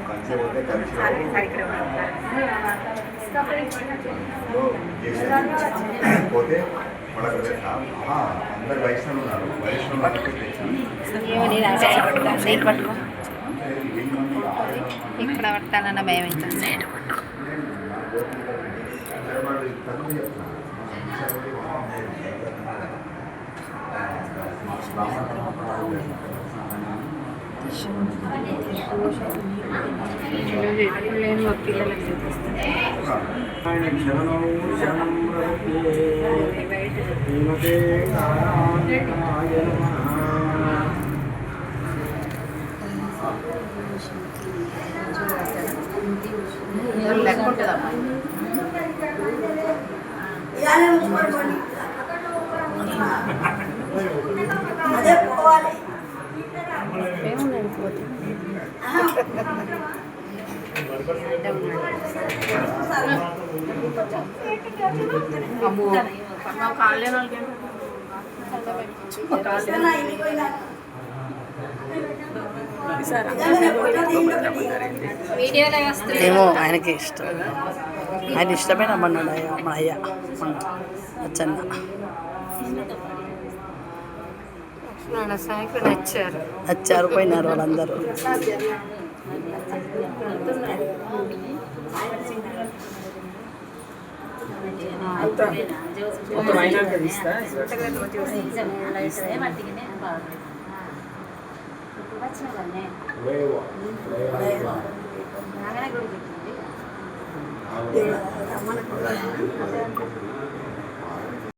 కంచె పోతే కంచె పోతే వాళ్ళకి అందరు వైష్ణవులు ఉన్నారు. వైష్ణవులు ఇక్కడ పడతానన్న భయం అవుతుంది. సైడ్ పిల్లలకి లెక్క ఉంటుందమ్మా. అదే పోవాలి. అమ్మో కాలేని ఏమో ఆయనకి ఇష్టం. ఆయన ఇష్టమే రమ్మన్నాడు మా అయ్య అచ్చన్న. నచ్చారు పోయినారు వాళ్ళందరూ.